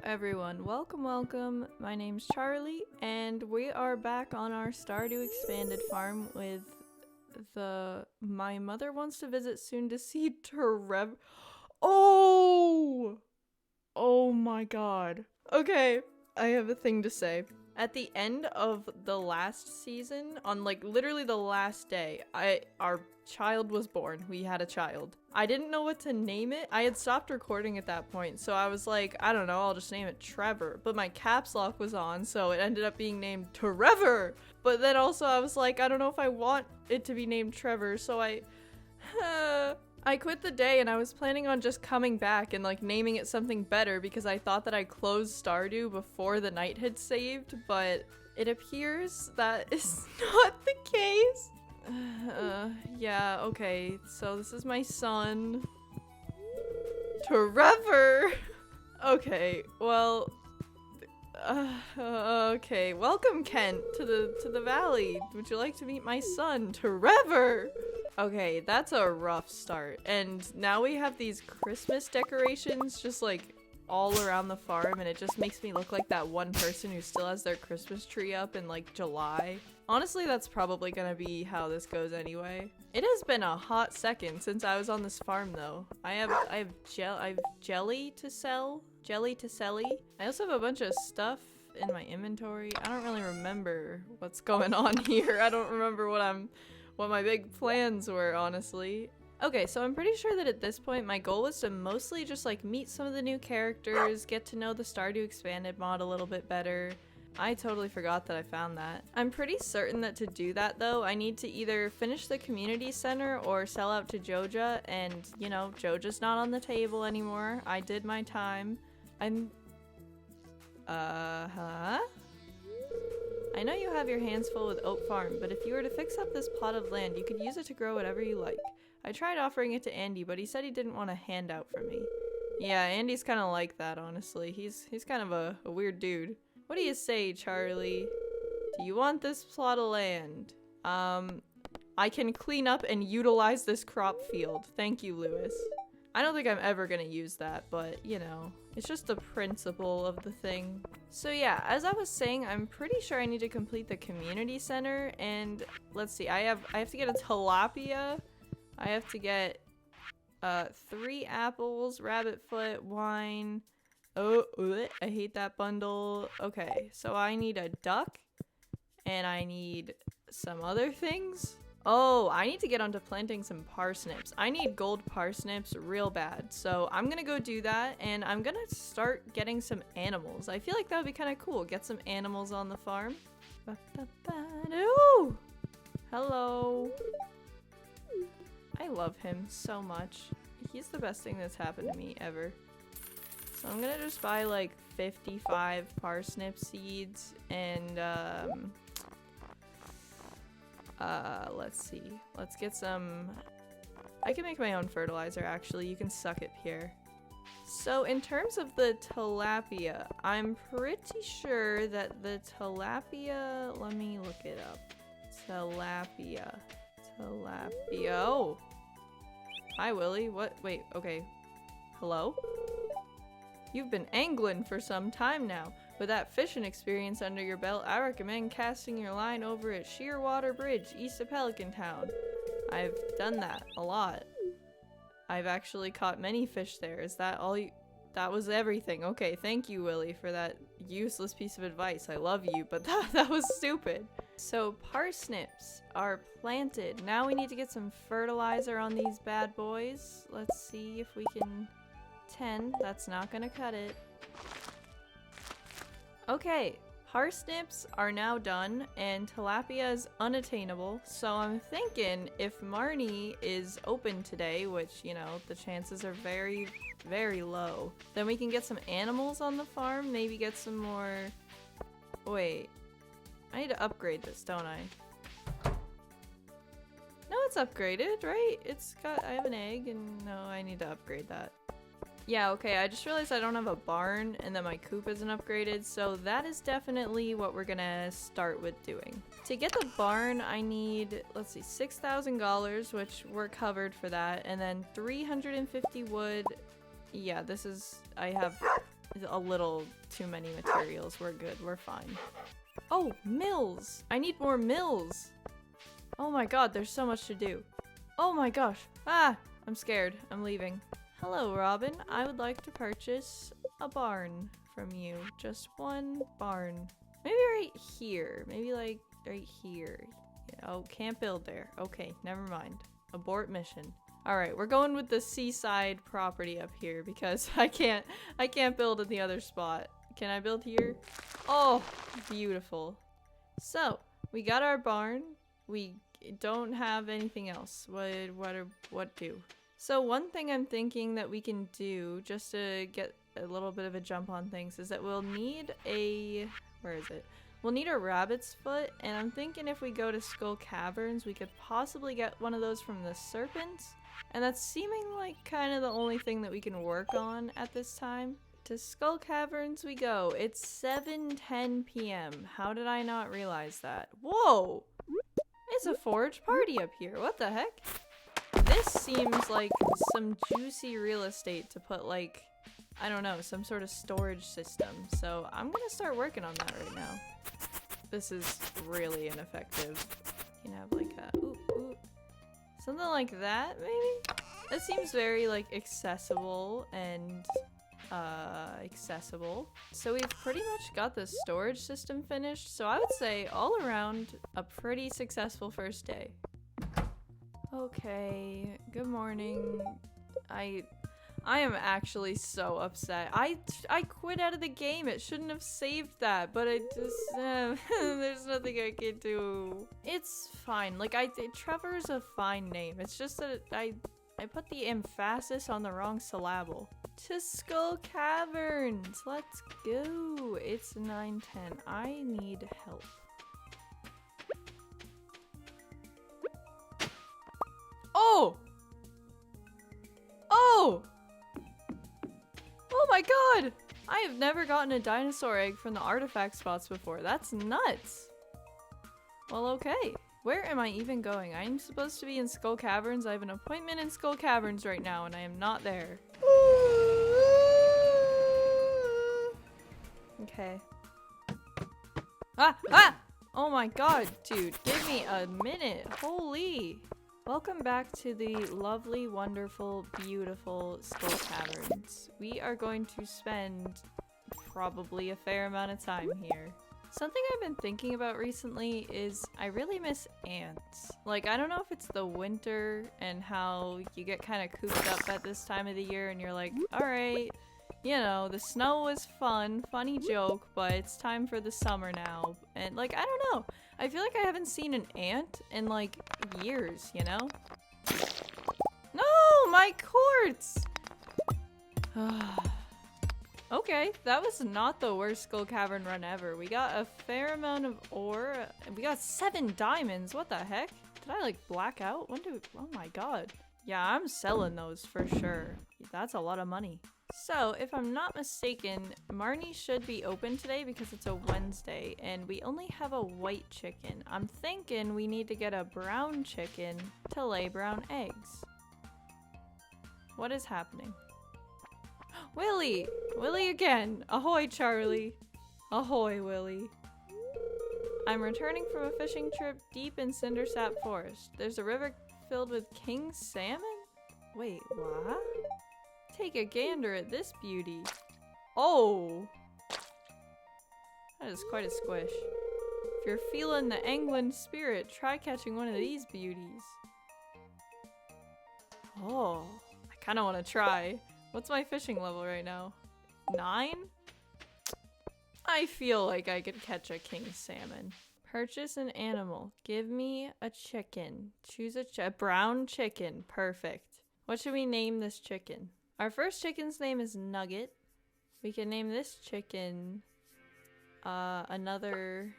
everyone, welcome. My name's Charlie, and we are back on our Stardew Expanded farm with my mother wants to visit soon to see Trevor. Oh my god. Okay, I have a thing to say. At the end of the last season, on like literally the last day, our child was born. We had a child. I didn't know what to name it. I had stopped recording at that point, so I was like, I don't know, I'll just name it Trevor. But my caps lock was on, so it ended up being named Trevor. But then also I was like, I don't know if I want it to be named Trevor, so I quit the day and I was planning on just coming back and like naming it something better because I thought that I closed Stardew before the night had saved, but it appears that is not the case. Yeah, okay, so this is my son. Trevor! Okay, well, okay, welcome Kent to the valley. Would you like to meet my son, Trevor? Okay, that's a rough start. And now we have these Christmas decorations just like all around the farm, and it just makes me look like that one person who still has their Christmas tree up in like July. Honestly, that's probably gonna be how this goes anyway. It has been a hot second since I was on this farm though. I have jelly to sell. Jelly to selly. I also have a bunch of stuff in my inventory. I don't really remember what's going on here. I don't remember what my big plans were, honestly. Okay, so I'm pretty sure that at this point my goal was to mostly just like meet some of the new characters, get to know the Stardew Expanded mod a little bit better. I totally forgot that I found that. I'm pretty certain that to do that though, I need to either finish the community center or sell out to Joja, and you know, Joja's not on the table anymore. I did my time. I know you have your hands full with Oak Farm, but if you were to fix up this plot of land, you could use it to grow whatever you like. I tried offering it to Andy, but he said he didn't want a handout from me. Yeah, Andy's kind of like that, honestly. He's kind of a weird dude. What do you say, Charlie? Do you want this plot of land? I can clean up and utilize this crop field. Thank you, Lewis. I don't think I'm ever gonna use that, but you know, it's just the principle of the thing. So yeah, as I was saying, I'm pretty sure I need to complete the community center, and let's see, I have to get a tilapia. I have to get 3 apples, rabbit foot, wine. Oh, I hate that bundle. Okay, so I need a duck, and I need some other things. Oh, I need to get onto planting some parsnips. I need gold parsnips real bad. So I'm gonna go do that, and I'm gonna start getting some animals. I feel like that would be kind of cool. Get some animals on the farm. Ooh! Hello. I love him so much. He's the best thing that's happened to me ever. So I'm gonna just buy like 55 parsnip seeds and let's see. Let's get some... I can make my own fertilizer, actually. You can suck it here. So in terms of the tilapia, I'm pretty sure that the tilapia... Let me look it up. Tilapia. Oh! Hi, Willie. What? Wait, okay. Hello? You've been angling for some time now. With that fishing experience under your belt, I recommend casting your line over at Shearwater Bridge, east of Pelican Town. I've done that a lot. I've actually caught many fish there. Is that all you— That was everything. Okay, thank you, Willie, for that useless piece of advice. I love you, but that was stupid. So parsnips are planted. Now we need to get some fertilizer on these bad boys. Let's see if we can... 10. That's not gonna cut it. Okay, parsnips are now done, and tilapia is unattainable, so I'm thinking if Marnie is open today, which, you know, the chances are very, very low, then we can get some animals on the farm, maybe get some more... Wait, I need to upgrade this, don't I? No, it's upgraded, right? It's got... I have an egg, and no, I need to upgrade that. Yeah, okay, I just realized I don't have a barn and that my coop isn't upgraded, so that is definitely what we're gonna start with doing. To get the barn, I need, let's see, $6,000, which we're covered for that, and then 350 wood. Yeah, this is, I have a little too many materials. We're good. We're fine. Oh, mills! I need more mills! Oh my god, there's so much to do. Oh my gosh. Ah! I'm scared. I'm leaving. Hello, Robin. I would like to purchase a barn from you. Just one barn. Maybe right here. Maybe like right here. Yeah, oh, can't build there. Okay, never mind. Abort mission. Alright, we're going with the seaside property up here because I can't build in the other spot. Can I build here? Oh, beautiful. So, we got our barn. We don't have anything else. What do? So one thing I'm thinking that we can do just to get a little bit of a jump on things is that we'll need a, where is it? We'll need a rabbit's foot, and I'm thinking if we go to Skull Caverns, we could possibly get one of those from the serpents. And that's seeming like kind of the only thing that we can work on at this time. To Skull Caverns we go. It's 7:10 p.m. How did I not realize that? Whoa! It's a forge party up here. What the heck? This seems like some juicy real estate to put like, I don't know, some sort of storage system. So I'm gonna start working on that right now. This is really ineffective. You can have like a, ooh, something like that maybe? That seems very like accessible and accessible. So we've pretty much got the storage system finished. So I would say all around a pretty successful first day. Okay, good morning. I am actually so upset. I quit out of the game. It shouldn't have saved that, but I just there's nothing I can do. It's fine. Like Trevor's a fine name. It's just that I put the emphasis on the wrong syllable. To Skull Caverns. Let's go. It's 9:10. I need help. Oh! Oh! Oh my god! I have never gotten a dinosaur egg from the artifact spots before. That's nuts! Well, okay. Where am I even going? I'm supposed to be in Skull Caverns. I have an appointment in Skull Caverns right now, and I am not there. Okay. Ah! Oh my god, dude. Give me a minute. Holy! Welcome back to the lovely, wonderful, beautiful Skull Caverns. We are going to spend probably a fair amount of time here. Something I've been thinking about recently is I really miss ants. Like, I don't know if it's the winter and how you get kind of cooped up at this time of the year and you're like, alright, you know, the snow was fun, funny joke, but it's time for the summer now. And like, I don't know. I feel like I haven't seen an ant in like years, you know? No, my quartz! Okay, that was not the worst Skull Cavern run ever. We got a fair amount of ore. We got 7 diamonds. What the heck? Did I like black out? Oh my god. Yeah, I'm selling those for sure. That's a lot of money. So, if I'm not mistaken, Marnie should be open today because it's a Wednesday, and we only have a white chicken. I'm thinking we need to get a brown chicken to lay brown eggs. What is happening? Willy! Willy again! Ahoy, Charlie! Ahoy, Willy. I'm returning from a fishing trip deep in Cindersap Forest. There's a river filled with king salmon? Wait, what? Take a gander at this beauty. Oh! That is quite a squish. If you're feeling the angling spirit, try catching one of these beauties. Oh, I kind of want to try. What's my fishing level right now? 9? I feel like I could catch a king salmon. Purchase an animal. Give me a chicken. Choose a brown chicken. Perfect. What should we name this chicken? Our first chicken's name is Nugget. We can name this chicken another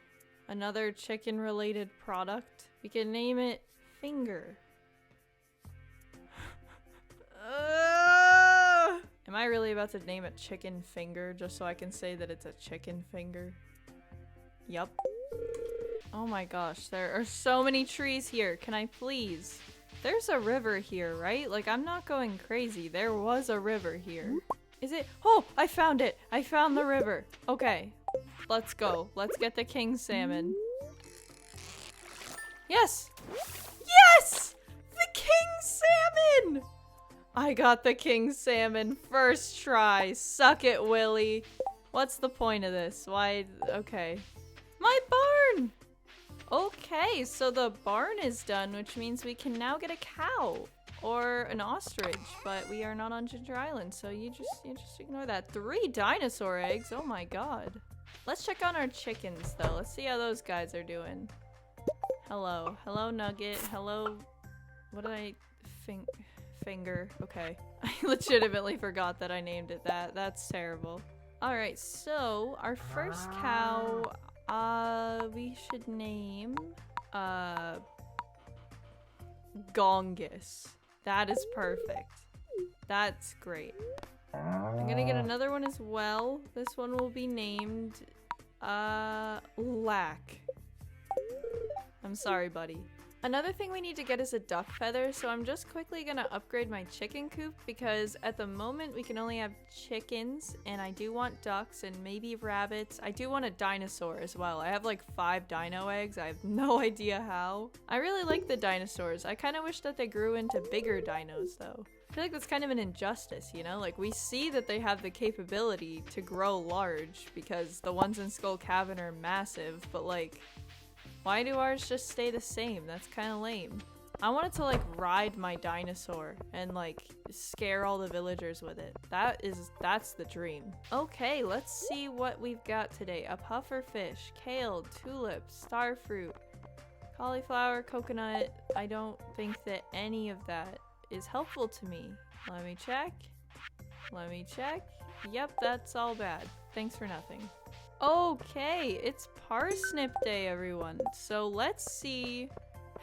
chicken related product. We can name it Finger. Am I really about to name a chicken Finger just so I can say that it's a chicken finger? Yup. Oh my gosh, there are so many trees here. Can I please? There's a river here, right? Like, I'm not going crazy. There was a river here. Is it? Oh, I found it. I found the river. Okay, let's go. Let's get the king salmon. Yes! Yes! The king salmon! I got the king salmon first try. Suck it, Willy. What's the point of this? Why? Okay. My barn! Okay, so the barn is done, which means we can now get a cow. Or an ostrich, but we are not on Ginger Island, so you just ignore that. 3 dinosaur eggs, oh my god. Let's check on our chickens, though. Let's see how those guys are doing. Hello. Hello, Nugget. Hello... What did I... Finger. Okay. I legitimately forgot that I named it that. That's terrible. Alright, so our first cow, we should name, Gongus. That is perfect. That's great. I'm gonna get another one as well. This one will be named, Lack. I'm sorry, buddy. Another thing we need to get is a duck feather, so I'm just quickly gonna upgrade my chicken coop because at the moment we can only have chickens, and I do want ducks and maybe rabbits. I do want a dinosaur as well. I have like 5 dino eggs. I have no idea how. I really like the dinosaurs. I kind of wish that they grew into bigger dinos though. I feel like that's kind of an injustice, you know? Like, we see that they have the capability to grow large because the ones in Skull Cavern are massive, but like... why do ours just stay the same? That's kind of lame. I wanted to like ride my dinosaur and like scare all the villagers with it. That's the dream. Okay, let's see what we've got today. A puffer fish, kale, tulips, starfruit, cauliflower, coconut. I don't think that any of that is helpful to me. Let me check. Let me check. Yep, that's all bad. Thanks for nothing. Okay, it's parsnip day, everyone. So let's see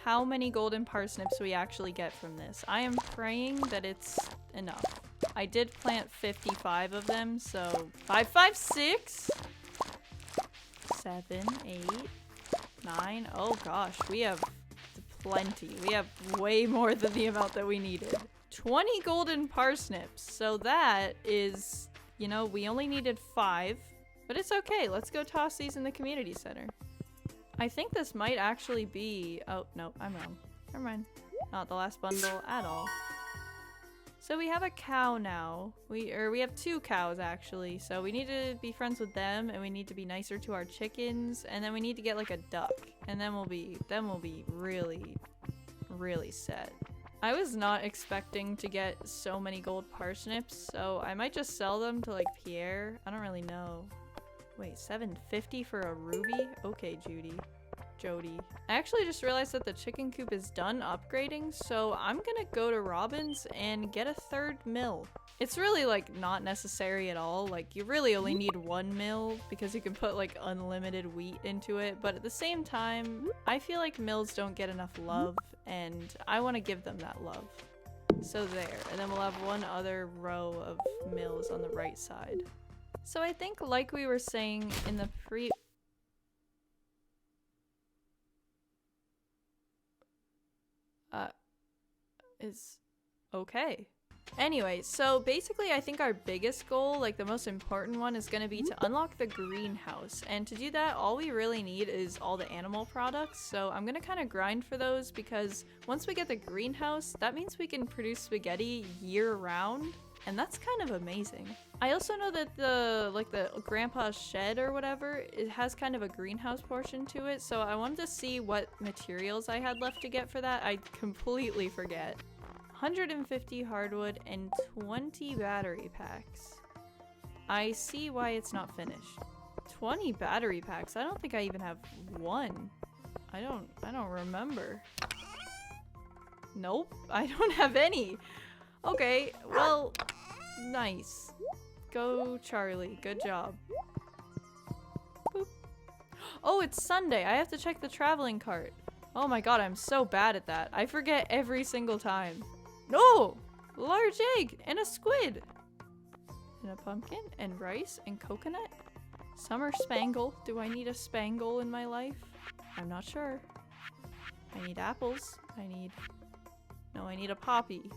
how many golden parsnips we actually get from this. I am praying that it's enough. I did plant 55 of them, so 5, 5, 6, 7, 8, 9. Oh gosh, we have plenty. We have way more than the amount that we needed. 20 golden parsnips. So that is, you know, we only needed 5. But it's okay, let's go toss these in the community center. I think this might actually be... oh, no, I'm wrong. Never mind. Not the last bundle at all. So we have a cow now. We have 2 cows, actually. So we need to be friends with them, and we need to be nicer to our chickens, and then we need to get, like, a duck. And then we'll be really, really set. I was not expecting to get so many gold parsnips, so I might just sell them to, like, Pierre. I don't really know. Wait, 750 for a ruby? Okay, Jody. I actually just realized that the chicken coop is done upgrading, so I'm gonna go to Robin's and get a 3rd mill. It's really, like, not necessary at all. Like, you really only need 1 mill because you can put, like, unlimited wheat into it, but at the same time, I feel like mills don't get enough love, and I want to give them that love. So there, and then we'll have 1 other row of mills on the right side. So I think, like we were saying in the is okay. Anyway, so basically I think our biggest goal, like the most important one, is going to be to unlock the greenhouse. And to do that, all we really need is all the animal products. So I'm going to kind of grind for those because once we get the greenhouse, that means we can produce spaghetti year round. And that's kind of amazing. I also know that the grandpa's shed or whatever, it has kind of a greenhouse portion to it. So I wanted to see what materials I had left to get for that. I completely forget. 150 hardwood and 20 battery packs. I see why it's not finished. 20 battery packs? I don't think I even have 1. I don't remember. Nope, I don't have any. Okay, well, nice. Go, Charlie. Good job. Boop. Oh, it's Sunday. I have to check the traveling cart. Oh my god, I'm so bad at that. I forget every single time. No! Large egg and a squid. And a pumpkin and rice and coconut. Summer spangle. Do I need a spangle in my life? I'm not sure. I need apples. No, I need a poppy.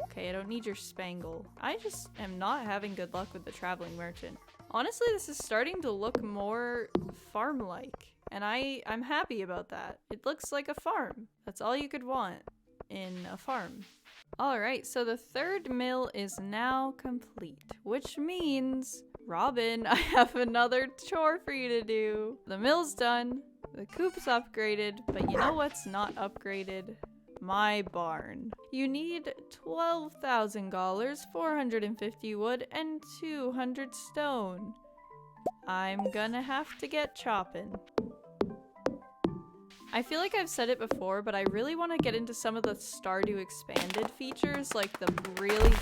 Okay, I don't need your spangle. I just am not having good luck with the traveling merchant. Honestly, this is starting to look more farm-like, and I'm happy about that. It looks like a farm. That's all you could want in a farm. Alright, so the third mill is now complete, which means, Robin, I have another chore for you to do. The mill's done, the coop's upgraded, but you know what's not upgraded? My barn. You need 12,000 dollars, 450 wood, and 200 stone. I'm gonna have to get chopping. I feel like I've said it before, but I really want to get into some of the Stardew Expanded features, like the really...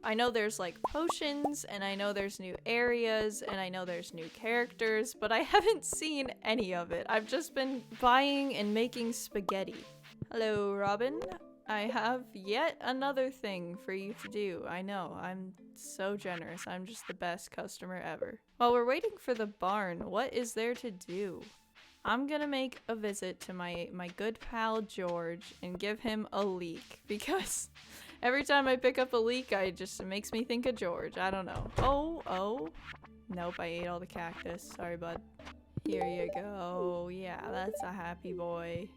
I know there's like potions, and I know there's new areas, and I know there's new characters, but I haven't seen any of it. I've just been buying and making spaghetti. Hello, Robin. I have yet another thing for you to do. I know, I'm so generous. I'm just the best customer ever. While we're waiting for the barn, what is there to do? I'm gonna make a visit to my good pal George and give him a leek, because every time I pick up a leek, it makes me think of George. I don't know. Oh. Nope, I ate all the cactus. Sorry, bud. Here you go. Yeah, that's a happy boy.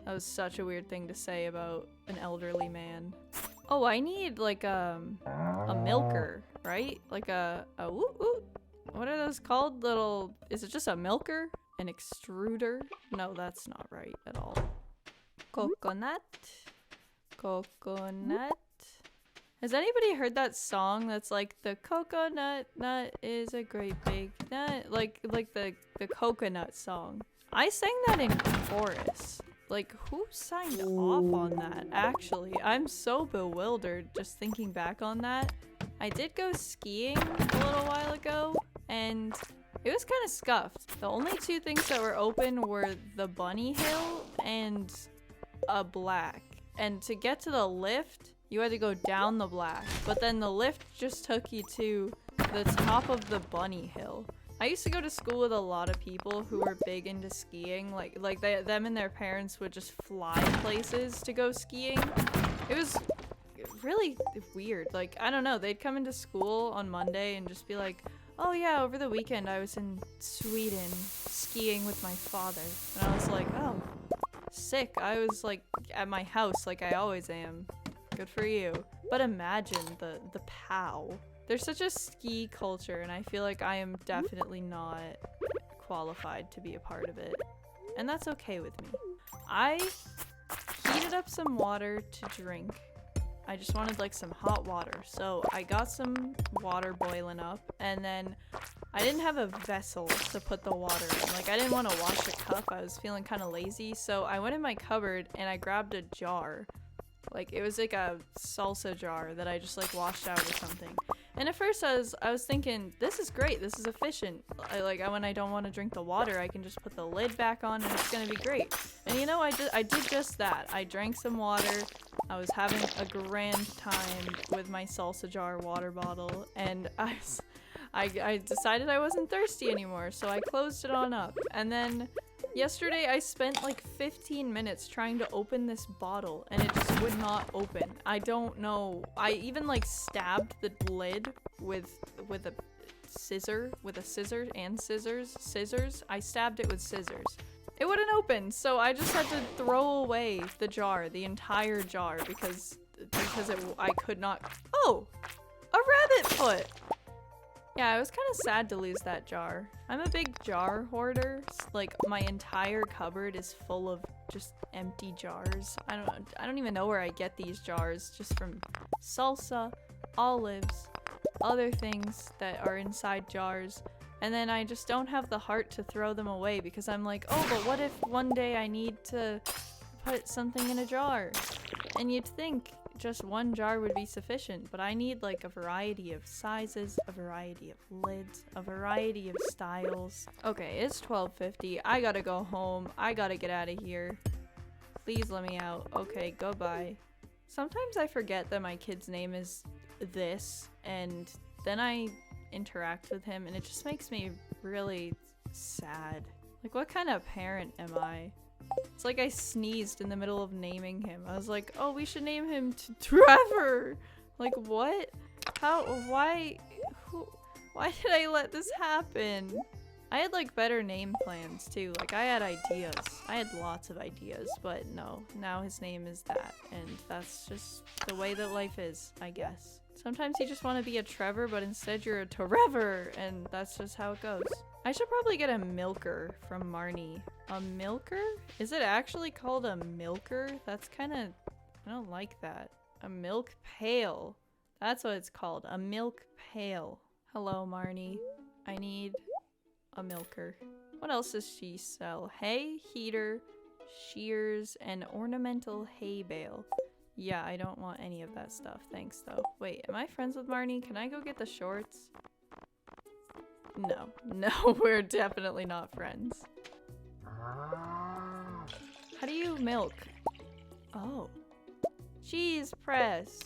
That was such a weird thing to say about an elderly man. Oh, I need like a milker, right? Like a what are those called? Is it just a milker? An extruder? No, that's not right at all. Coconut. Has anybody heard that song that's like, the coconut nut is a great big nut? Like the coconut song. I sang that in chorus. Like, who signed off on that, actually? I'm so bewildered just thinking back on that. I did go skiing a little while ago, and it was kind of scuffed. The only two things that were open were the bunny hill and a black. And to get to the lift, you had to go down the black. But then the lift just took you to the top of the bunny hill. I used to go to school with a lot of people who were big into skiing. Like them and their parents would just fly places to go skiing. It was really weird. Like, I don't know, they'd come into school on Monday and just be like, oh yeah, over the weekend I was in Sweden skiing with my father. And I was like, oh, sick. I was like at my house like I always am. Good for you. But imagine the POW. There's such a ski culture, and I feel like I am definitely not qualified to be a part of it. And that's okay with me. I heated up some water to drink. I just wanted like some hot water. So I got some water boiling up, and then I didn't have a vessel to put the water in. Like, I didn't want to wash a cup. I was feeling kind of lazy. So I went in my cupboard and I grabbed a jar. Like, it was like a salsa jar that I just like washed out or something. And at first I was thinking, this is great, this is efficient. When I don't want to drink the water, I can just put the lid back on and it's gonna be great. And you know, I did just that. I drank some water, I was having a grand time with my salsa jar water bottle, and I decided I wasn't thirsty anymore, so I closed it on up. And then yesterday I spent like 15 minutes trying to open this bottle and it just would not open. I don't know. I even like stabbed the lid with a scissors. I stabbed it with scissors. It wouldn't open, so I just had to throw away the jar, the entire jar, because I could not. Oh, a rabbit foot. Yeah, I was kind of sad to lose that jar. I'm a big jar hoarder. Like, my entire cupboard is full of just empty jars. I don't even know where I get these jars, just from salsa, olives, other things that are inside jars. And then I just don't have the heart to throw them away because I'm like, oh, but what if one day I need to put something in a jar? And you'd think just one jar would be sufficient, but I need like a variety of sizes, a variety of lids, a variety of styles. Okay, it's 12:50. I gotta go home. I gotta get out of here. Please let me out. Okay, goodbye. Sometimes I forget that my kid's name is this, and then I interact with him and it just makes me really sad. Like, what kind of parent am I? It's like I sneezed in the middle of naming him. I was like, oh, we should name him Trevor. Like, what? How? Why? Why did I let this happen? I had like better name plans too. Like I had ideas. I had lots of ideas, but no. Now his name is that, and that's just the way that life is, I guess. Sometimes you just want to be a Trevor, but instead you're a Trevor, and that's just how it goes. I should probably get a milker from Marnie. A milker? Is it actually called a milker? That's kind of... I don't like that. A milk pail. That's what it's called. A milk pail. Hello, Marnie. I need a milker. What else does she sell? Hay, heater, shears, and ornamental hay bale. Yeah, I don't want any of that stuff. Thanks, though. Wait, am I friends with Marnie? Can I go get the shorts? No. No, we're definitely not friends. How do you milk? Oh. Cheese press.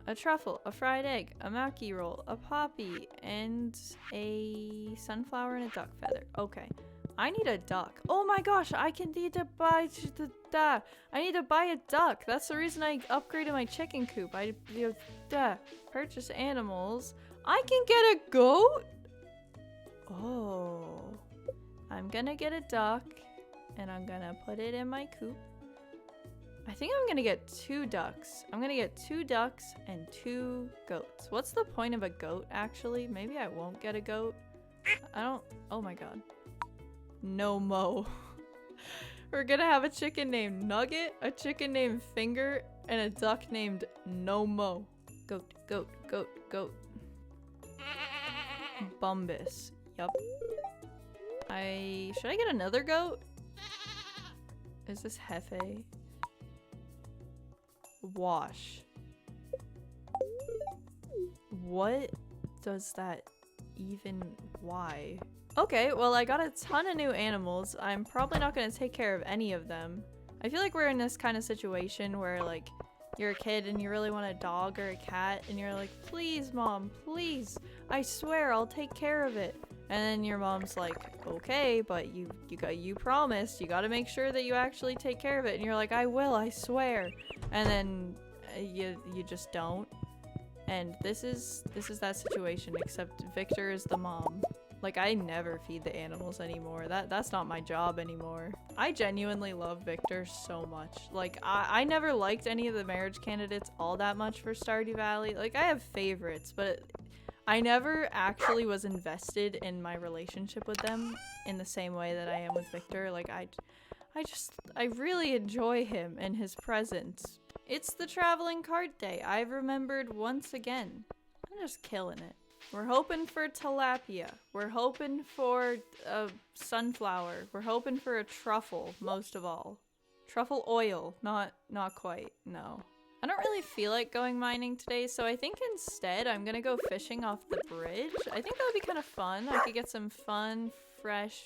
A truffle, a fried egg, a maki roll, a poppy, and a sunflower and a duck feather. Okay. I need a duck. Oh my gosh, I need to buy I need to buy a duck. That's the reason I upgraded my chicken coop. Purchase animals. I can get a goat? Oh. I'm gonna get a duck and I'm gonna put it in my coop. I think I'm gonna get 2 ducks. I'm gonna get 2 ducks and 2 goats. What's the point of a goat, actually? Maybe I won't get a goat. I don't... Oh my god. No mo. We're gonna have a chicken named Nugget, a chicken named Finger, and a duck named No Mo. Goat, goat, goat, goat. Bumbus. Yup. Should I get another goat? Is this Hefe? Wash. What does that even... Why? Okay, well I got a ton of new animals. I'm probably not gonna take care of any of them. I feel like we're in this kind of situation where like you're a kid and you really want a dog or a cat and you're like, please mom, please, I swear I'll take care of it. And then your mom's like, okay, but you promised, you gotta make sure that you actually take care of it. And you're like, I will, I swear. And then you just don't. And this is that situation, except Victor is the mom. Like, I never feed the animals anymore. That's not my job anymore. I genuinely love Victor so much. Like, I never liked any of the marriage candidates all that much for Stardew Valley. Like, I have favorites, but I never actually was invested in my relationship with them in the same way that I am with Victor. Like, I really enjoy him and his presence. It's the traveling cart day. I've remembered once again. I'm just killing it. We're hoping for tilapia. We're hoping for a sunflower. We're hoping for a truffle, most of all. Truffle oil. Not quite, no. I don't really feel like going mining today, so I think instead I'm gonna go fishing off the bridge. I think that would be kind of fun. I could get some fun, fresh,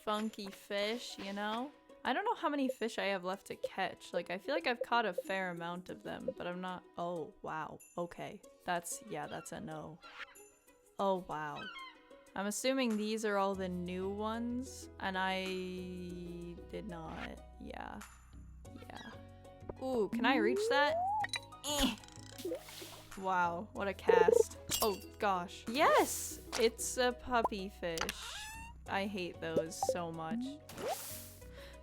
funky fish, you know? I don't know how many fish I have left to catch. Like, I feel like I've caught a fair amount of them, but I'm not... Oh, wow. Okay. That's a no. Oh, wow. I'm assuming these are all the new ones, and I did not. Yeah. Yeah. Ooh, can I reach that? Eh. Wow, what a cast. Oh, gosh. Yes! It's a puppy fish. I hate those so much.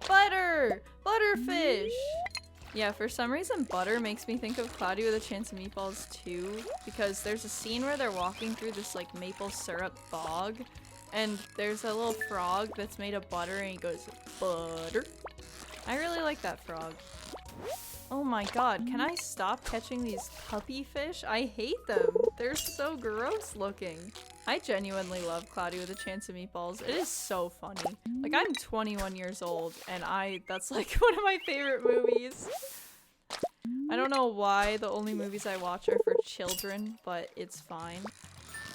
Butter! Butterfish! Yeah, for some reason butter makes me think of Cloudy with a Chance of Meatballs too, because there's a scene where they're walking through this like maple syrup bog, and there's a little frog that's made of butter and he goes, butter. I really like that frog. Oh my god, can I stop catching these puppy fish? I hate them. They're so gross looking. I genuinely love Cloudy with a Chance of Meatballs. It is so funny. Like, I'm 21 years old, and that's like one of my favorite movies. I don't know why the only movies I watch are for children, but it's fine.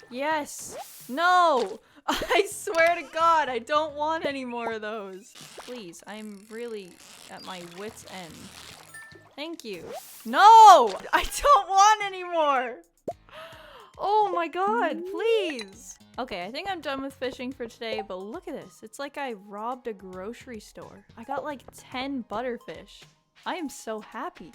Yes! No! I swear to God, I don't want any more of those. Please, I'm really at my wit's end. Thank you. No! I don't want any more! Oh my god, please! Okay, I think I'm done with fishing for today, but look at this. It's like I robbed a grocery store. I got like 10 butterfish. I am so happy.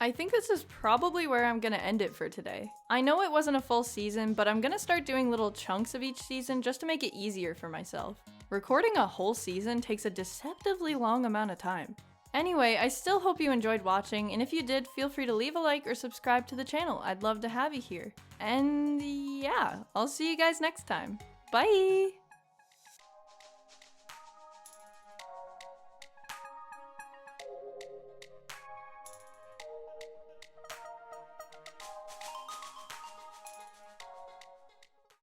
I think this is probably where I'm gonna end it for today. I know it wasn't a full season, but I'm gonna start doing little chunks of each season just to make it easier for myself. Recording a whole season takes a deceptively long amount of time. Anyway, I still hope you enjoyed watching, and if you did, feel free to leave a like or subscribe to the channel. I'd love to have you here. And yeah, I'll see you guys next time. Bye!